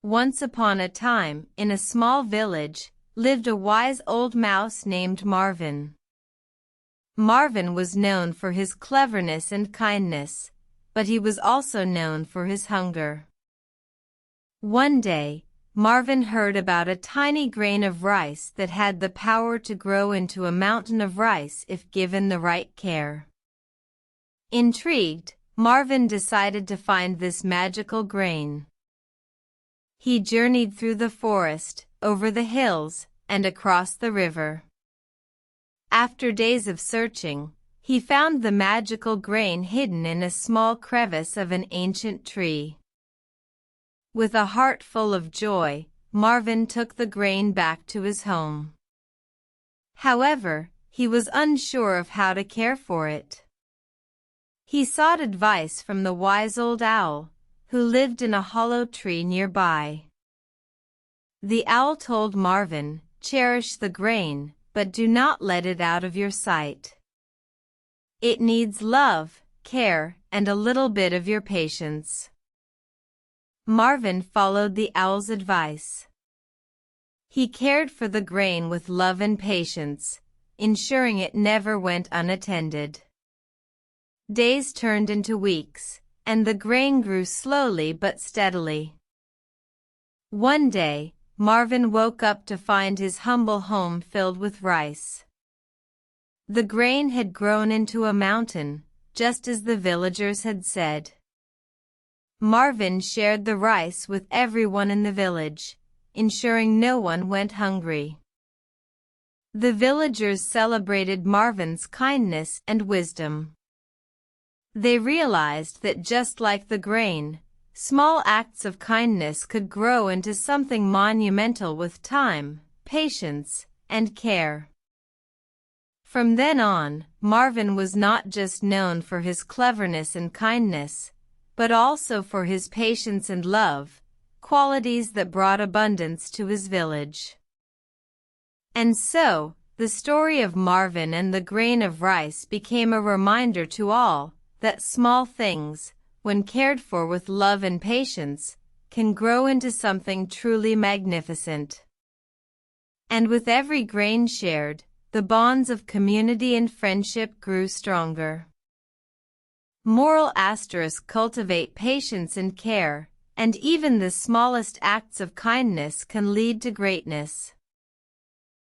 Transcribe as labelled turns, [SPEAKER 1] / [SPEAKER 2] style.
[SPEAKER 1] Once upon a time, in a small village, lived a wise old mouse named Marvin. Marvin was known for his cleverness and kindness, but he was also known for his hunger. One day, Marvin heard about a tiny grain of rice that had the power to grow into a mountain of rice if given the right care. Intrigued, Marvin decided to find this magical grain. He journeyed through the forest, over the hills, and across the river. After days of searching, he found the magical grain hidden in a small crevice of an ancient tree. With a heart full of joy, Marvin took the grain back to his home. However, he was unsure of how to care for it. He sought advice from the wise old owl, who lived in a hollow tree nearby. The owl told Marvin, "Cherish the grain, but do not let it out of your sight. It needs love, care, and a little bit of your patience." Marvin followed the owl's advice. He cared for the grain with love and patience, ensuring it never went unattended. Days turned into weeks, and the grain grew slowly but steadily. One day, Marvin woke up to find his humble home filled with rice. The grain had grown into a mountain, just as the villagers had said. Marvin shared the rice with everyone in the village, ensuring no one went hungry. The villagers celebrated Marvin's kindness and wisdom. They realized that just like the grain, small acts of kindness could grow into something monumental with time, patience, and care. From then on, Marvin was not just known for his cleverness and kindness, but also for his patience and love, qualities that brought abundance to his village. And so, the story of Marvin and the grain of rice became a reminder to all that small things, when cared for with love and patience, can grow into something truly magnificent. And with every grain shared, the bonds of community and friendship grew stronger. Moral * cultivate patience and care, and even the smallest acts of kindness can lead to greatness.